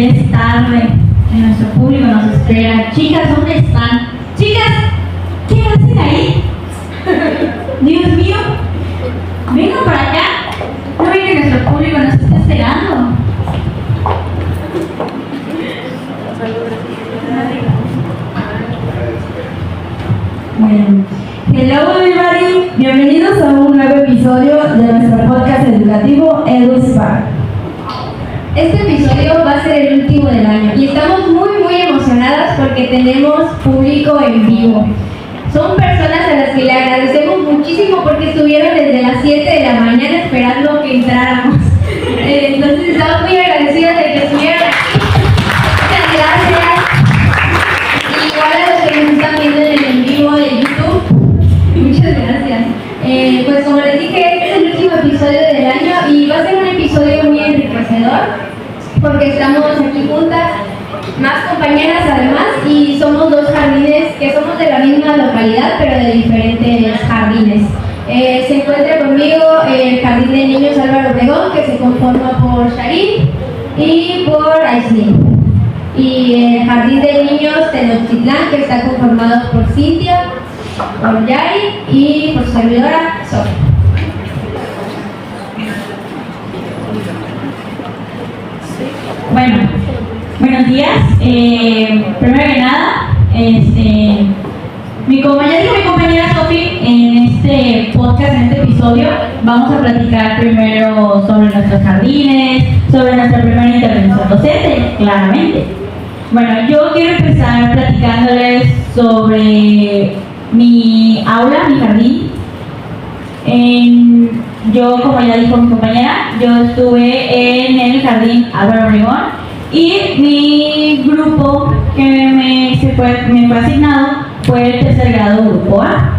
ya es tarde y nuestro público nos espera. Chicas, ¿dónde están? Chicas, ¿qué hacen ahí? Dios mío, vengan para acá. No ven que nuestro público nos está esperando. Bueno, hello everybody, bienvenidos a un nuevo episodio de nuestro podcast educativo EduSpark. Este episodio va a ser el último del año y estamos muy emocionadas porque tenemos público en vivo. Son personas a las que le agradecemos muchísimo porque estuvieron desde las 7 de la mañana esperando que entráramos. Entonces estamos muy agradecidas de que estuvieran aquí. Muchas gracias. Y igual a los que nos están viendo en el en vivo de YouTube, muchas gracias. Pues como les dije, este es el último episodio del año y va a ser un episodio muy enriquecedor porque estamos aquí juntas, más compañeras además, y somos dos jardines que somos de la misma localidad pero de diferentes jardines. Se encuentra conmigo el Jardín de Niños Álvaro Obregón, que se conforma por Sharin y por Aislinn, y el Jardín de Niños Tenochtitlán, que está conformado por Cintia, por Yari y por su servidora Sofía. Bueno, buenos días. Primero que nada, mi compañera Sofi, en este podcast, en este episodio, vamos a platicar primero sobre nuestros jardines, sobre nuestra primera intervención docente, claramente. Bueno, yo quiero empezar platicándoles sobre mi aula, mi jardín. Yo, como ya dijo mi compañera, yo estuve en el Jardín Álvaro Obregón y mi grupo que me fue asignado fue el tercer grado grupo A.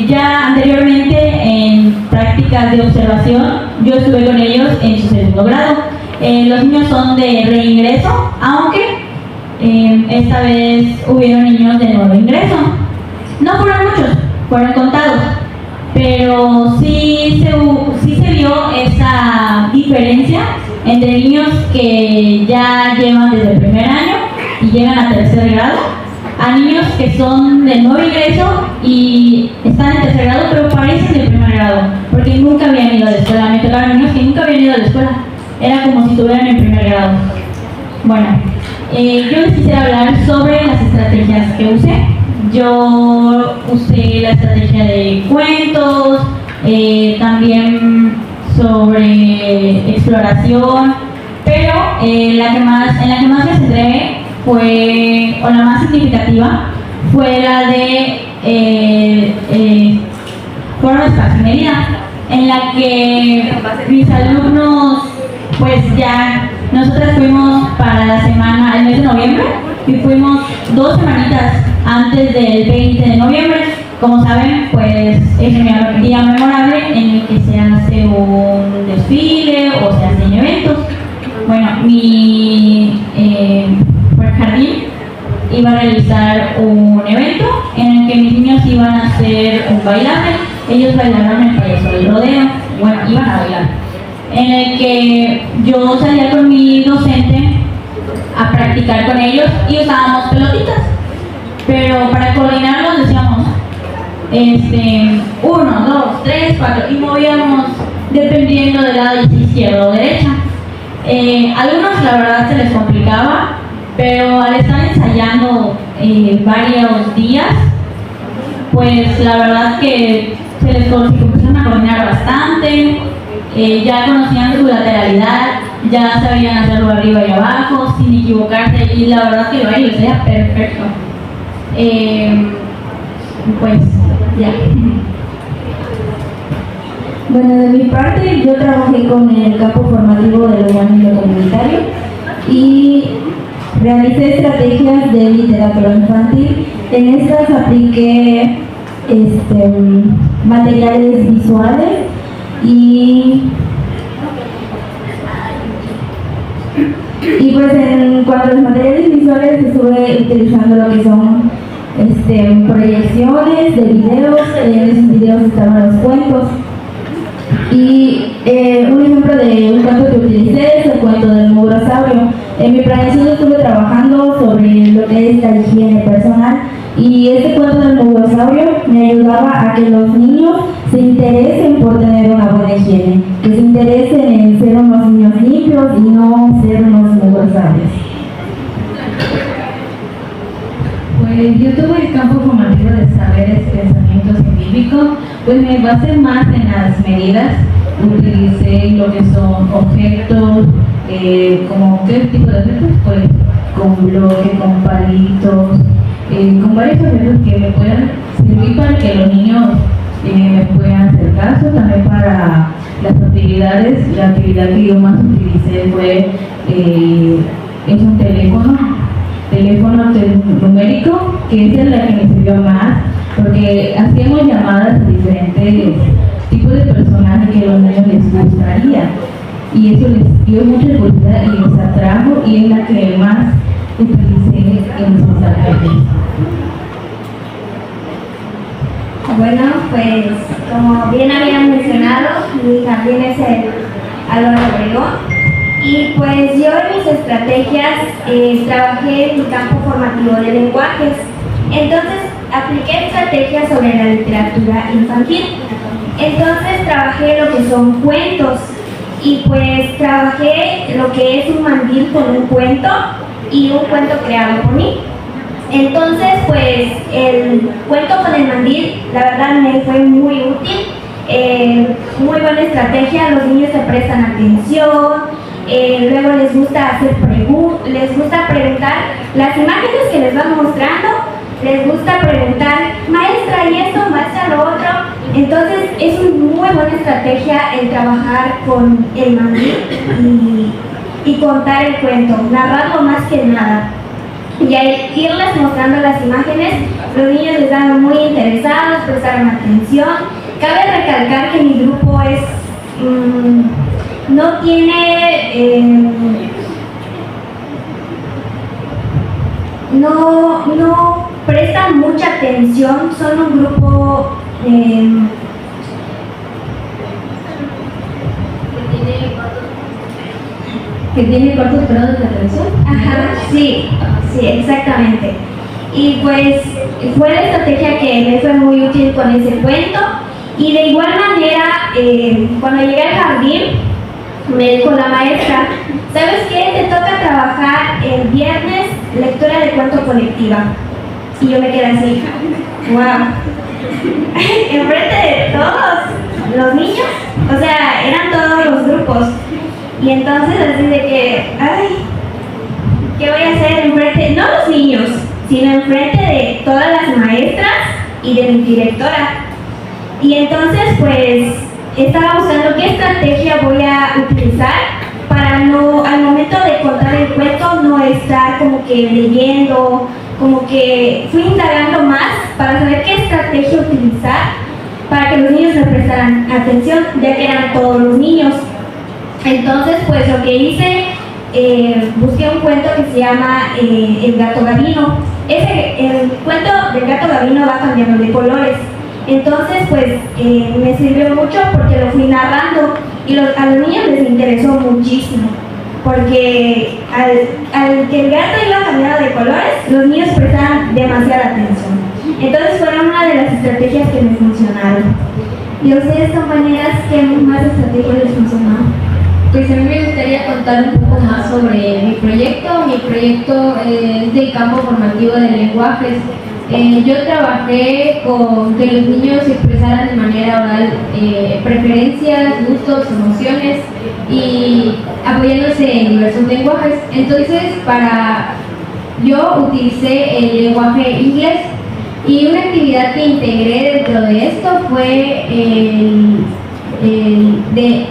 Ya anteriormente en prácticas de observación yo estuve con ellos en su segundo grado. Los niños son de reingreso, aunque esta vez hubieron niños de nuevo ingreso. No fueron muchos, fueron contados, pero sí se vio esa diferencia entre niños que ya llevan desde el primer año y llegan a tercer grado, a niños que son de nuevo ingreso y están en tercer grado pero parecen de primer grado, porque nunca habían ido a la escuela. Me tocaron niños que nunca habían ido a la escuela, era como si estuvieran en primer grado. Bueno, yo les quisiera hablar sobre las estrategias que usé. Yo usé la estrategia de cuentos, también sobre exploración, pero en la que más me centré fue, o la más significativa, fue la de forma de espacio y medida, en la que mis alumnos, pues ya, nosotras fuimos para la semana, el mes de noviembre, y fuimos 2 semanitas antes del 20 de noviembre. Como saben, pues es un día memorable en el que se hace un desfile o se hacen eventos. Bueno, mi jardín iba a realizar un evento en el que mis niños iban a hacer un bailaje. Ellos bailaron el payaso del rodeo, bueno, iban a bailar, en el que yo salía con mi docente a practicar con ellos y usábamos pelotitas, pero para coordinarlos decíamos 1, 2, 3, 4 y movíamos dependiendo del lado izquierdo o derecha. Algunos la verdad se les complicaba, pero al estar ensayando varios días, pues la verdad que se les empezaron a coordinar bastante. Ya conocían su lateralidad, ya sabían hacerlo arriba y abajo sin equivocarse, y la verdad que el baile les era perfecto. Pues ya. Bueno, de mi parte yo trabajé con el campo formativo de lo humano y lo comunitario y realicé estrategias de literatura infantil. En estas apliqué materiales visuales y pues en cuanto a los materiales visuales estuve utilizando lo que son proyecciones de videos. En esos videos estaban los cuentos y un ejemplo de un cuento que utilicé es el cuento del murosaurio. En mi planeación estuve trabajando sobre lo que es la higiene personal y este cuento del mugosaurio me ayudaba a que los niños se interesen por tener una buena higiene, que se interesen en ser unos niños limpios y no ser unos mugrosaurios. Pues yo tuve el campo formativo de saberes, pensamiento científico, pues me basé más en las medidas, utilicé lo que son objetos, como qué tipo de objetos, pues con bloques, con palitos, con varios objetos que me puedan servir para que los niños me puedan hacer caso, también para las actividades. La actividad que yo más utilicé fue es un teléfono numérico, que esa es la que me sirvió más, porque hacíamos llamadas a diferentes tipos de personajes que a los niños les gustaría, y eso les dio mucha curiosidad y les atrajo, y es la que más utilicé en mis mensajes. Bueno, pues como bien habían mencionado, mi jardín es el Álvaro Obregón. Y pues yo en mis estrategias trabajé en mi campo formativo de lenguajes. Entonces apliqué estrategias sobre la literatura infantil. Entonces trabajé lo que son cuentos y pues trabajé lo que es un mandil con un cuento y un cuento creado por mí. Entonces pues el cuento con el mandil la verdad me fue muy útil, muy buena estrategia, los niños se prestan atención. Luego les gusta les gusta preguntar las imágenes que les van mostrando, les gusta preguntar, maestra, y esto, maestra, lo otro. Entonces es una muy buena estrategia el trabajar con el mandil y contar el cuento, narrarlo más que nada. Y al irles mostrando las imágenes, los niños les dan muy interesados, prestaron atención. Cabe recalcar que mi grupo es no tiene no prestan mucha atención, son un grupo ¿Que tiene cortos periodos de atención? Ajá, sí, exactamente. Y pues fue la estrategia que me fue muy útil con ese cuento. Y de igual manera, cuando llegué al jardín, me dijo la maestra, ¿sabes qué? Te toca trabajar el viernes lectura de cuento colectiva. Y yo me quedé así, wow. Enfrente de todos los niños, o sea, eran todos los grupos. Y entonces así de que, ay, ¿qué voy a hacer enfrente? No los niños, sino enfrente de todas las maestras y de mi directora. Y entonces pues estaba buscando qué estrategia voy a utilizar para no, al momento de contar el cuento, no estar como que leyendo, como que fui indagando más para saber qué estrategia utilizar para que los niños me prestaran atención, ya que eran todos los niños. Entonces pues lo que hice, busqué un cuento que se llama El gato Gabino. El cuento del gato Gabino va cambiando de colores. Entonces pues me sirvió mucho porque lo fui narrando y a los niños les interesó muchísimo, porque al que el gato iba cambiando de colores, los niños prestaban demasiada atención. Entonces fueron una de las estrategias que me funcionaron. ¿Y a ustedes, compañeras, qué más estrategias les funcionaron? Pues a mí me gustaría contar un poco más sobre mi proyecto. Mi proyecto es del campo formativo de lenguajes. Yo trabajé con que los niños expresaran de manera oral preferencias, gustos, emociones y apoyándose en diversos lenguajes. Entonces, yo utilicé el lenguaje inglés y una actividad que integré dentro de esto fue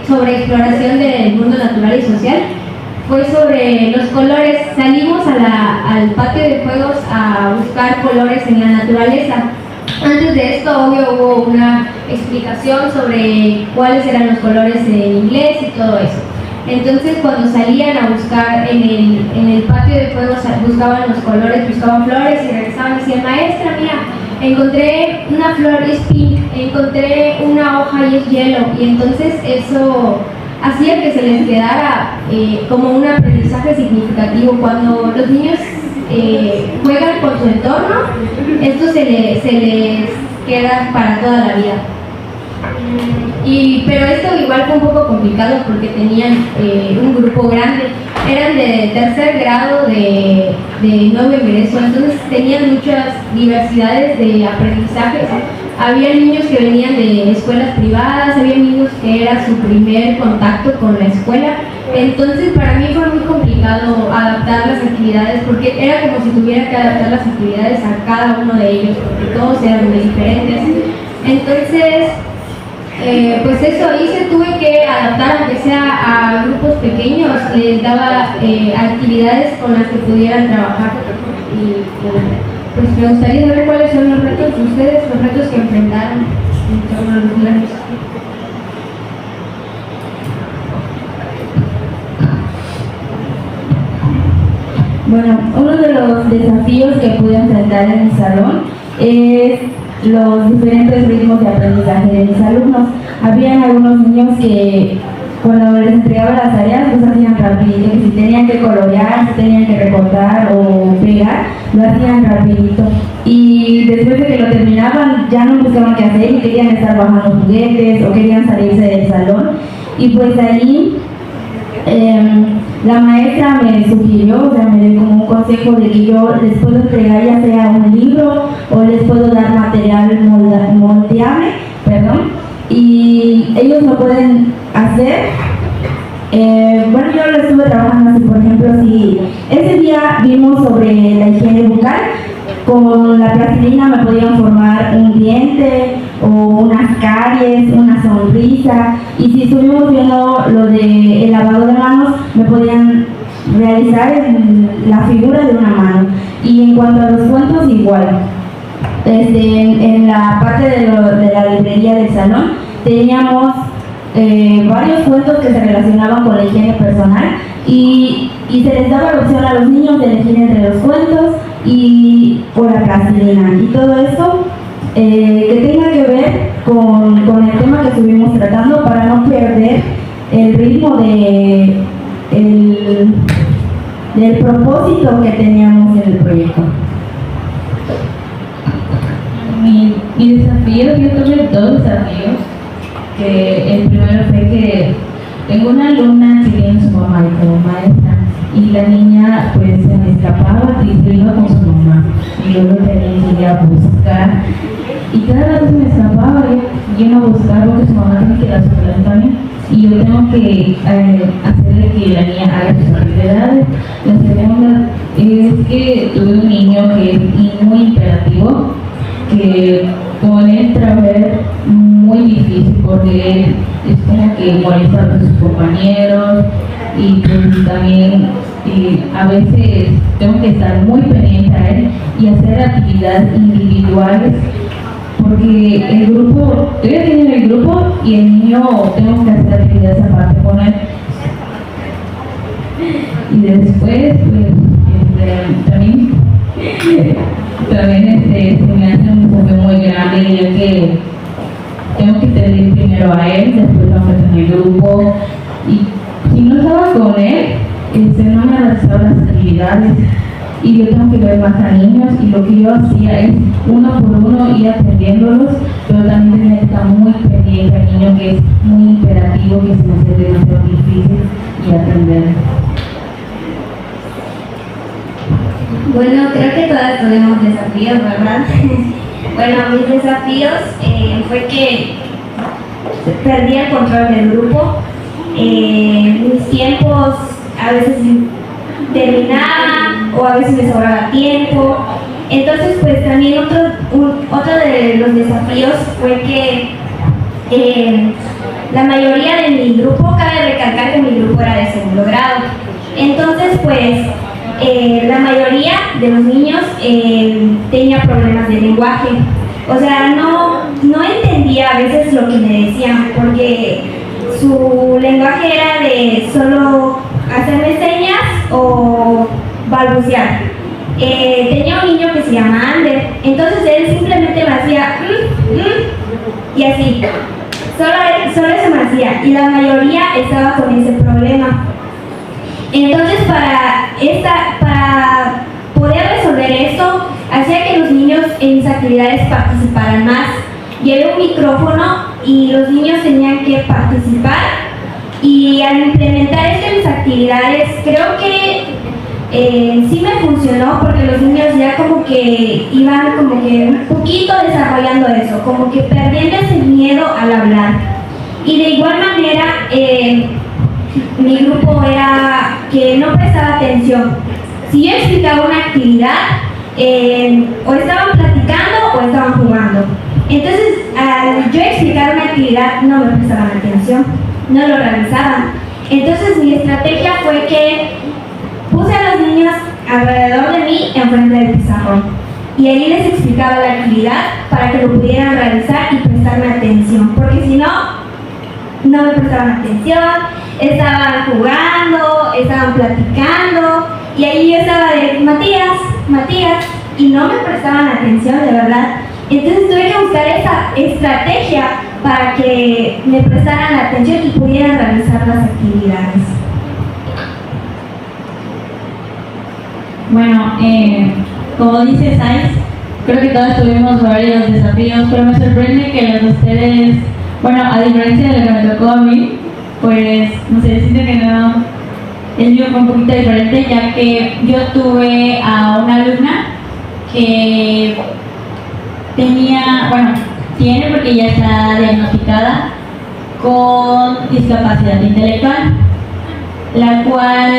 sobre exploración del mundo natural y social. Fue sobre los colores. Salimos al patio de juegos a buscar colores en la naturaleza. Antes de esto, obvio, hubo una explicación sobre cuáles eran los colores en inglés y todo eso. Entonces, cuando salían a buscar en el patio de juegos, buscaban los colores, buscaban flores y regresaban y decían, maestra, mira, encontré una flor y es pink, encontré una hoja y es hielo. Y entonces eso hacía que se les quedara como un aprendizaje significativo. Cuando los niños juegan con su entorno, esto se les queda para toda la vida. Pero esto igual fue un poco complicado porque tenían un grupo grande, eran de tercer grado de nuevo ingreso, entonces tenían muchas diversidades de aprendizajes. Había niños que venían de escuelas privadas, había niños que era su primer contacto con la escuela, entonces para mí fue muy complicado adaptar las actividades porque era como si tuviera que adaptar las actividades a cada uno de ellos porque todos eran muy diferentes. Entonces pues eso hice, tuve que adaptar aunque sea a grupos pequeños, les daba actividades con las que pudieran trabajar y pues me gustaría saber cuáles son los retos de ustedes, los retos que enfrentaron en torno a los niños. Bueno, uno de los desafíos que pude enfrentar en mi salón es los diferentes ritmos de aprendizaje de mis alumnos. Habían algunos niños que cuando les entregaba las tareas pues hacían rapidito, que si tenían que colorear, si tenían que recortar o pegar, lo hacían rapidito. Y después de que lo terminaban ya no buscaban qué hacer y querían estar bajando juguetes o querían salirse del salón. Y pues ahí la maestra me sugirió, o sea, me dio como un consejo de que yo les puedo entregar ya sea un libro o les puedo dar material moldeable, y ellos lo pueden hacer. Bueno, yo lo estuve trabajando así, por ejemplo, si ese día vimos sobre la higiene bucal, con la plastilina me podían formar un diente o unas caries, una sonrisa, y si estuvimos viendo lo del lavado de manos, me podían realizar la figura de una mano. Y en cuanto a los cuentos, igual. En la parte de la librería del salón teníamos varios cuentos que se relacionaban con la higiene personal y se les daba la opción a los niños de elegir entre los cuentos o la plastilina, y todo esto que tenga que ver con el tema que estuvimos tratando para no perder el ritmo del propósito que teníamos en el proyecto. Mi desafío, yo tuve dos desafíos. El primero fue que tengo una alumna que tiene su mamá y como maestra, y la niña pues se me escapaba y se iba con su mamá y luego tenía que ir a buscar, y cada vez se me escapaba y yo no a buscar porque su mamá tiene que ir a su clase también y yo tengo que hacerle que la niña haga sus actividades. La segunda es que tuve un niño que es muy imperativo, que con él trabajar muy difícil porque él es como que molesta a sus compañeros y pues también a veces tengo que estar muy pendiente a él y hacer actividades individuales porque el grupo, yo ya tengo el grupo y el niño tengo que hacer actividades aparte con él. Y después pues también se me hace un desafío muy grande, ya que tengo que tener primero a él, después tengo que tener el grupo, y si no estaba con él, no me realizaba las actividades y yo tengo que ver más a niños, y lo que yo hacía es uno por uno ir atendiéndolos, pero también tenía que estar muy pendiente al niño que es muy imperativo, que se me hace demasiado difícil y atender. Bueno, creo que todas tuvimos desafíos, ¿verdad? Bueno, mis desafíos fue que perdí el control del grupo. Mis tiempos a veces terminaban o a veces me sobraba tiempo. Entonces, pues también otro de los desafíos fue que la mayoría de mi grupo, cabe recalcar que mi grupo era de segundo grado. Entonces, pues la mayoría de los niños tenía problemas de lenguaje. O sea, no entendía a veces lo que me decían, porque su lenguaje era de solo hacerme señas o balbucear. Tenía un niño que se llama Ander, entonces él simplemente me hacía y así. solo eso me hacía y la mayoría estaba con ese problema. Entonces para poder resolver esto, hacía que los niños en mis actividades participaran más. Llevé un micrófono y los niños tenían que participar, y al implementar esto en mis actividades creo que sí me funcionó, porque los niños ya como que iban como que un poquito desarrollando eso, como que perdiendo ese miedo al hablar. Y de igual manera mi grupo era que no prestaba atención. Si yo explicaba una actividad, o estaban platicando o estaban jugando. Entonces, al yo explicar una actividad, no me prestaban atención, no lo realizaban. Entonces, mi estrategia fue que puse a los niños alrededor de mí, enfrente del pizarrón. Y ahí les explicaba la actividad para que lo pudieran realizar y prestarme atención. Porque si no, no me prestaban atención, estaban jugando, estaban platicando. Y ahí yo estaba de Matías, y no me prestaban atención, de verdad. Entonces tuve que buscar esa estrategia para que me prestaran atención y pudieran realizar las actividades. Bueno, como dice Sainz, creo que todos tuvimos varios desafíos, pero me sorprende que los de ustedes, bueno, a diferencia de lo que me tocó a mí, pues, no sé, siento que no, el mío fue un poquito diferente, ya que yo tuve a una alumna que tiene porque ya está diagnosticada con discapacidad intelectual, la cual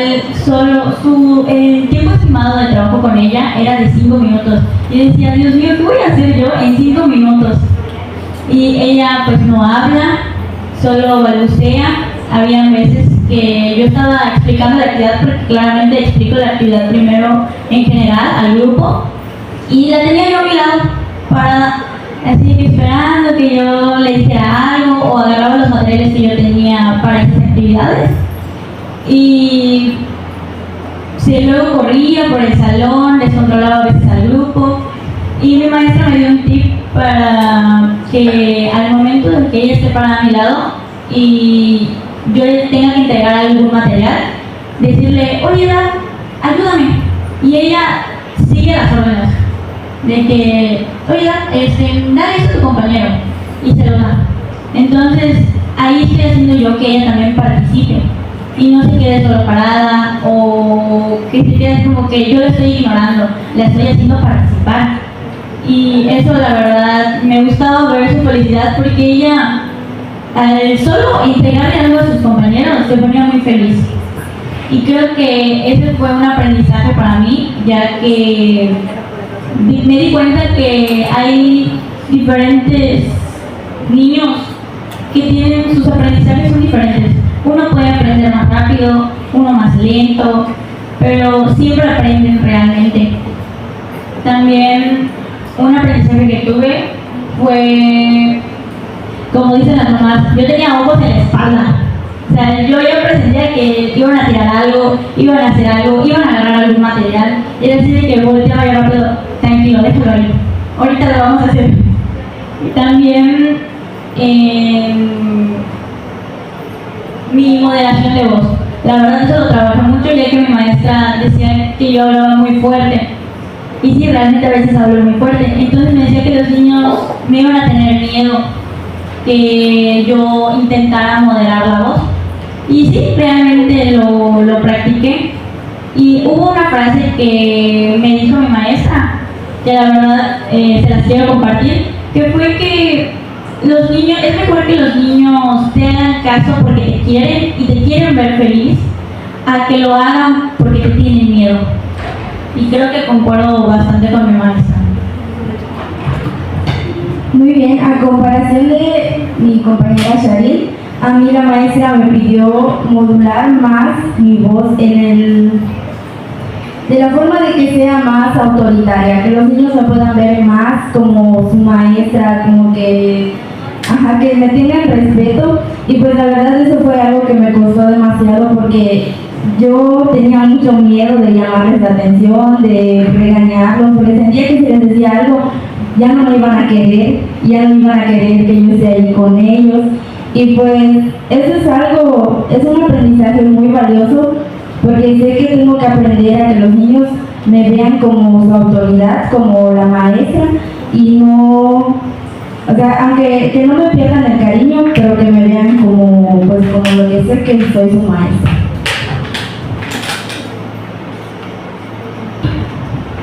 el tiempo estimado de trabajo con ella era de 5 minutos. Y decía, Dios mío, ¿qué voy a hacer yo en 5 minutos? Y ella pues no habla, solo balbucea. Había veces que yo estaba explicando la actividad, porque claramente explico la actividad primero en general al grupo, y la tenía yo a mi lado, parada, así que esperando que yo le dijera algo, o agarraba los materiales que yo tenía para esas actividades. Y luego corría por el salón, descontrolaba a veces al grupo, y mi maestra me dio un tip para que al momento de que ella esté parada a mi lado y yo tenga que entregar algún material, decirle, oye, Edad, ayúdame. Y ella sigue las órdenes de que, oye, Edad, dale esto a tu compañero, y se lo da. Entonces ahí estoy haciendo yo que ella también participe y no se quede solo parada, o que se quede como que yo la estoy ignorando, la estoy haciendo participar. Y eso, la verdad, me gustaba ver su felicidad, porque ella, al solo entregarle algo a sus compañeros, se ponía muy feliz. Y creo que ese fue un aprendizaje para mí, ya que me di cuenta que hay diferentes niños que tienen, sus aprendizajes son diferentes. Uno puede aprender más rápido, uno más lento, pero siempre aprenden realmente. También un aprendizaje que tuve fue, como dicen las mamás, yo tenía ojos en la espalda. O sea, yo ya presentía que iban a tirar algo, iban a hacer algo, iban a agarrar algún material, y decir que volteaba ya rápido, tranquilo, déjalo ahí, ahorita lo vamos a hacer. Y también mi moderación de voz. La verdad, eso lo trabajé mucho, ya que mi maestra decía que yo hablaba muy fuerte. Y sí, realmente a veces hablo muy fuerte. Entonces me decía que los niños me iban a tener miedo que yo intentara moderar la voz. Y sí, realmente lo practiqué. Y hubo una frase que me dijo mi maestra, que la verdad se las quiero compartir, que fue que los niños, es mejor que los niños te hagan caso porque te quieren y te quieren ver feliz, a que lo hagan porque te tienen miedo. Y creo que concuerdo bastante con mi maestra. Muy bien, a comparación de mi compañera Sharil, a mí la maestra me pidió modular más mi voz de la forma de que sea más autoritaria, que los niños me puedan ver más como su maestra, como que que me tengan respeto. Y pues la verdad eso fue algo que me costó demasiado, porque yo tenía mucho miedo de llamarles la atención, de regañarlos, porque sentía que si les decía algo ya no me iban a querer, ya no iban a querer que yo esté ahí con ellos. Y pues eso es un aprendizaje muy valioso, porque sé que tengo que aprender a que los niños me vean como su autoridad, como la maestra, y no, o sea, aunque que no me pierdan el cariño, pero que me vean como, pues, como lo que sé, que soy su maestra.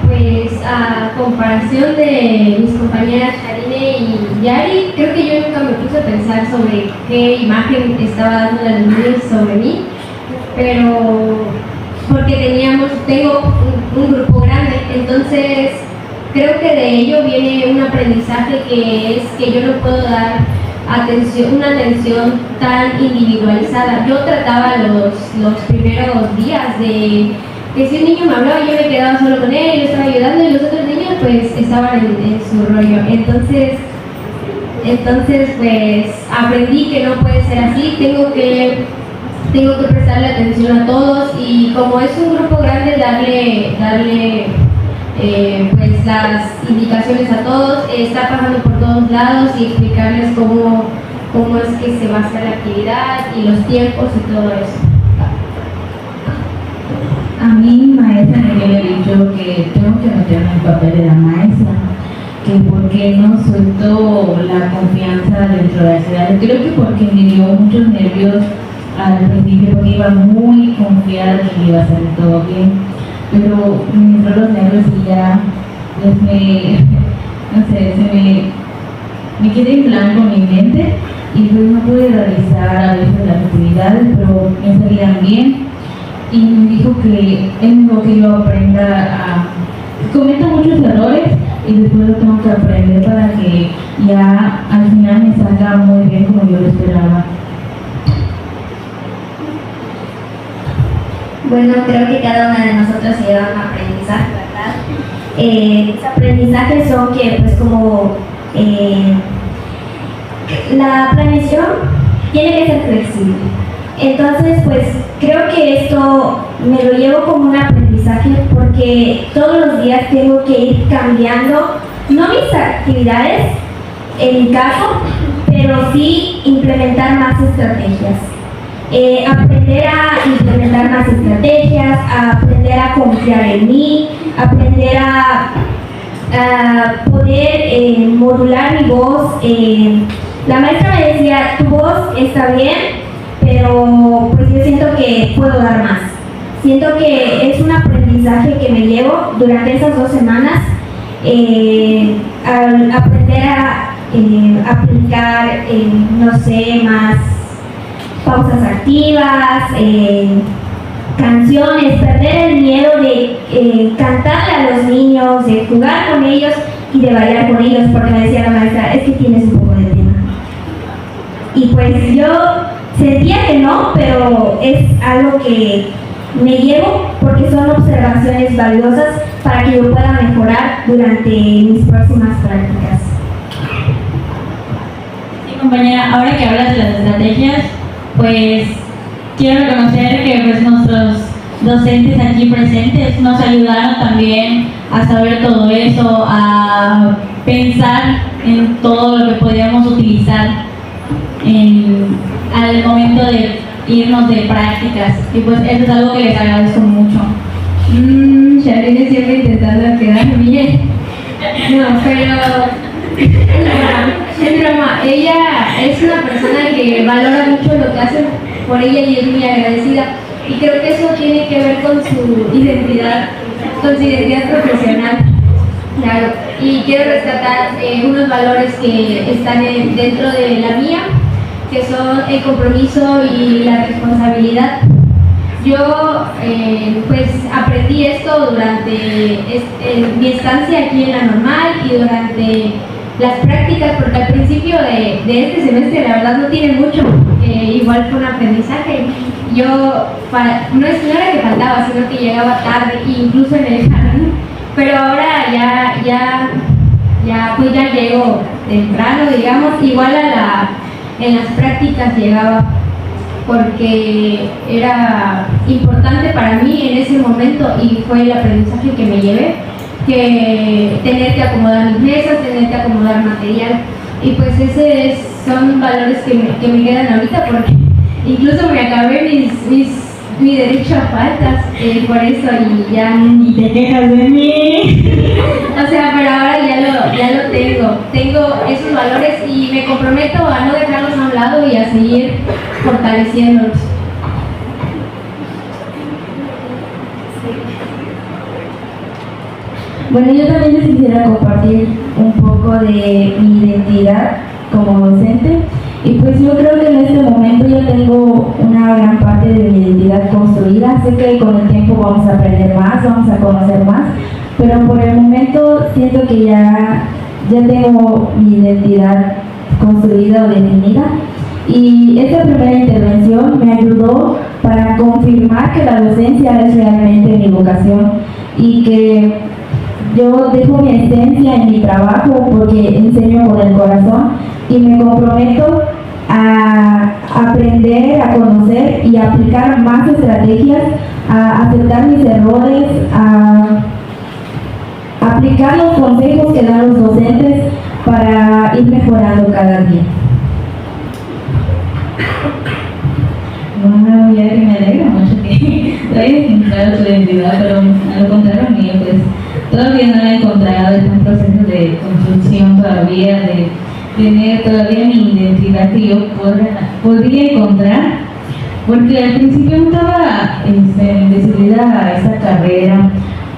Pues a comparación de mis compañeras Karine y Yari, creo que yo nunca me puse a pensar sobre qué imagen estaba dando a los niños sobre mí, pero porque tengo un grupo grande, entonces creo que de ello viene un aprendizaje que es que yo no puedo dar una atención tan individualizada. Yo trataba los primeros días de que si un niño me hablaba yo me quedaba solo con él, yo estaba ayudando y los otros niños pues estaban en su rollo. Entonces pues aprendí que no puede ser así, tengo que prestarle atención a todos y como es un grupo grande darle pues las indicaciones a todos, estar pasando por todos lados y explicarles cómo es que se va a hacer la actividad y los tiempos y todo eso. A mí, maestra, me había dicho que tengo que meterme en el papel de la maestra, que porque no suelto la confianza dentro de la ciudad. Creo que porque me dio muchos nervios al principio, porque iba muy confiada que iba a hacer todo bien, pero me entró los nervios y ya, pues me quedé en blanco en mi mente y pues no pude realizar a veces las actividades, pero me salían bien. Y me dijo que es lo que yo aprenda cometo muchos errores y después lo tengo que aprender para que ya al final me salga muy bien como yo lo esperaba. Bueno, creo que cada una de nosotros se lleva un aprendizaje, ¿verdad? Los aprendizajes son que, pues, como la planeación tiene que ser flexible. Entonces, pues, creo que esto me lo llevo como un aprendizaje porque todos los días tengo que ir cambiando, no mis actividades, en mi caso, pero sí implementar más estrategias. Aprender a implementar más estrategias, a aprender a confiar en mí, aprender a poder modular mi voz. La maestra me decía, tu voz está bien, pero pues yo siento que puedo dar más. Siento que es un aprendizaje que me llevo durante esas 2 semanas, al aprender a aplicar, no sé, más pausas activas, canciones, perder el miedo de cantarle a los niños, de jugar con ellos y de bailar con ellos, porque me decía la maestra, es que tienes un poco de pena. Y pues yo sentía que no, pero es algo que me llevo porque son observaciones valiosas para que yo pueda mejorar durante mis próximas prácticas. Sí, compañera, ahora que hablas de las estrategias, pues quiero reconocer que pues nuestros docentes aquí presentes nos ayudaron también a saber todo eso, a pensar en todo lo que podíamos utilizar al momento de irnos de prácticas, y pues eso es algo que les agradezco mucho. Charlene siempre intentando quedar bien. No, pero es broma. Ella es una persona que valora mucho lo que hacen por ella y es muy agradecida. Y creo que eso tiene que ver con su identidad profesional. Claro. Y quiero rescatar unos valores que están dentro de la mía, que son el compromiso y la responsabilidad. Yo pues aprendí esto durante mi estancia aquí en la normal y durante las prácticas, porque al principio de este semestre la verdad no tiene mucho, igual fue un aprendizaje. Yo no era que faltaba, sino que llegaba tarde, incluso en el jardín, pero ahora ya llego temprano, digamos, igual en las prácticas llegaba, porque era importante para mí en ese momento y fue el aprendizaje que me llevé, que tener que acomodar mis mesas, tener que acomodar material, y pues ese es son valores que me quedan ahorita porque incluso me acabé mi derecho a faltas por eso y ya Ni te quejas de mí. o sea, pero ahora ya lo tengo esos valores y me comprometo a no dejarlos a un lado y a seguir fortaleciéndolos. Bueno, yo también les quisiera compartir un poco de mi identidad como docente. Y pues yo creo que en este momento ya tengo una gran parte de mi identidad construida. Sé que con el tiempo vamos a aprender más, vamos a conocer más, pero por el momento siento que ya tengo mi identidad construida o definida. Y esta primera intervención me ayudó para confirmar que la docencia es realmente mi vocación y que yo dejo mi esencia en mi trabajo porque enseño con el corazón y me comprometo a aprender, a conocer y a aplicar más estrategias, a aceptar mis errores, a aplicar los consejos que dan los docentes para ir mejorando cada día. Bueno, ya que me alegra mucho que hayas encontrado tu identidad, pero a lo contrario mío, pues todavía no he encontrado, es un proceso de construcción todavía, de tener todavía mi identidad que yo podría encontrar, porque al principio no estaba decidida a esa carrera,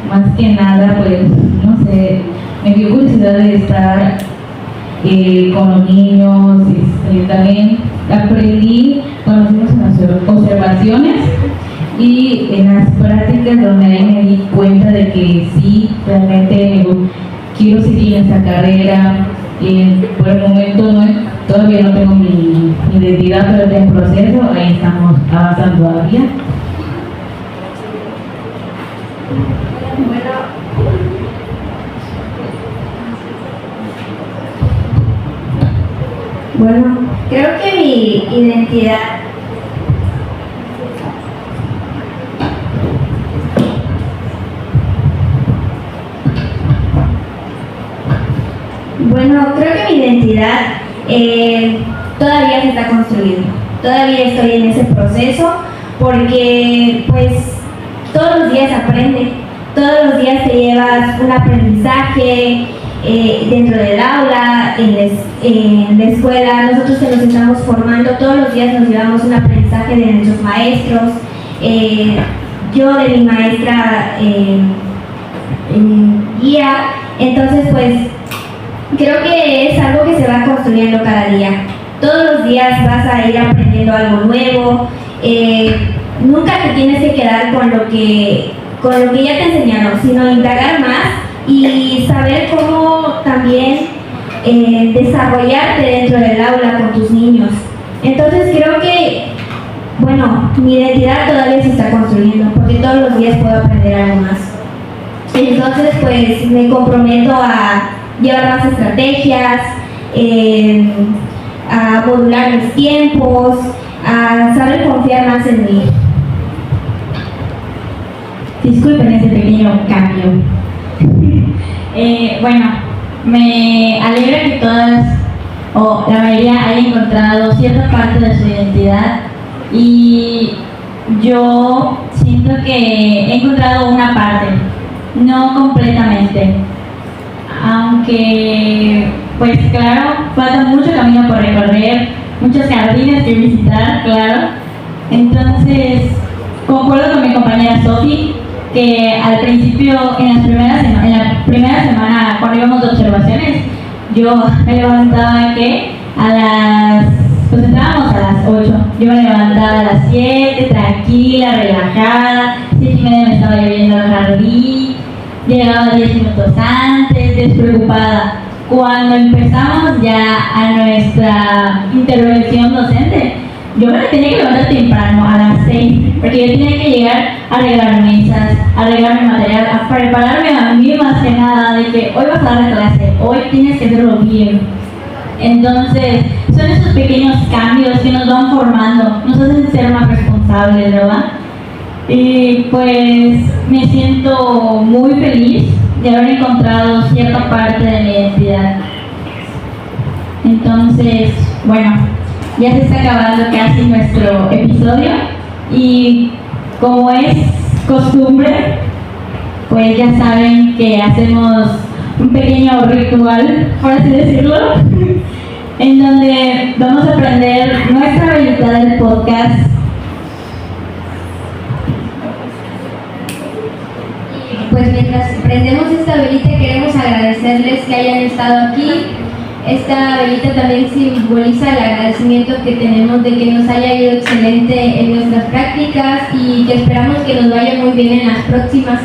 más que nada, pues, no sé, me dio curiosidad de estar con los niños, también aprendí, conocimos en las observaciones y en las prácticas donde ahí me di cuenta de que sí, realmente quiero seguir en esta carrera. Por el momento todavía no tengo mi identidad, pero está en proceso, ahí estamos avanzando todavía. Bueno, creo que mi identidad todavía se está construyendo. Todavía estoy en ese proceso porque pues todos los días aprendes, todos los días te llevas un aprendizaje dentro del aula, en la escuela. Nosotros que nos estamos formando, todos los días nos llevamos un aprendizaje de nuestros maestros. Yo de mi maestra guía, entonces pues creo que es algo que se va construyendo cada día. Todos los días vas a ir aprendiendo algo nuevo. Nunca te tienes que quedar con lo que ya te enseñaron, sino indagar más y saber cómo también desarrollarte dentro del aula con tus niños. Entonces creo que, bueno, mi identidad todavía se está construyendo porque todos los días puedo aprender algo más. Entonces pues me comprometo a llevar más estrategias, a modular mis tiempos, a saber confiar más en mí. Disculpen ese pequeño cambio. Bueno, me alegra que todas o la mayoría haya encontrado cierta parte de su identidad y yo siento que he encontrado una parte, no completamente. Aunque, pues claro, falta mucho camino por recorrer, muchos jardines que visitar, claro. Entonces, concuerdo con mi compañera Sofi, que al principio, en la primera semana, cuando íbamos de observaciones, yo me levantaba, pues entrábamos a las 8, yo me levantaba a las 7, tranquila, relajada, 7:30 me estaba lloviendo al jardín, llegaba 10 minutos antes, despreocupada. Cuando empezamos ya a nuestra intervención docente, yo me tenía que levantar temprano, a las 6, porque yo tenía que llegar a arreglar mesas, a arreglar mi material, a prepararme a mí más que nada, de que hoy vas a dar la clase, hoy tienes que hacerlo bien. Entonces, son esos pequeños cambios que nos van formando, nos hacen ser más responsables, ¿verdad? Y pues me siento muy feliz de haber encontrado cierta parte de mi identidad. Entonces, bueno, ya se está acabando casi nuestro episodio y como es costumbre, pues ya saben que hacemos un pequeño ritual, por así decirlo, en donde vamos a prender nuestra velita del podcast. Pues mientras prendemos esta velita queremos agradecerles que hayan estado aquí. Esta velita también simboliza el agradecimiento que tenemos de que nos haya ido excelente en nuestras prácticas y que esperamos que nos vaya muy bien en las próximas.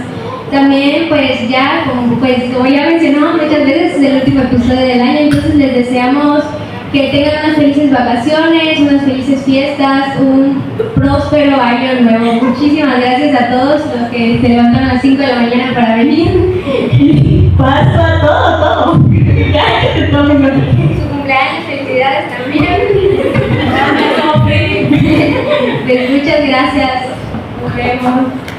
También pues ya, como ya mencionamos muchas veces, es el último episodio del año, entonces les deseamos que tengan unas felices vacaciones, unas felices fiestas, un próspero año nuevo. Muchísimas gracias a todos los que se levantan a las 5 de la mañana para venir. Paso a todo. Ya, que te tomen Su cumpleaños, felicidades también. Pues muchas gracias. Nos vemos.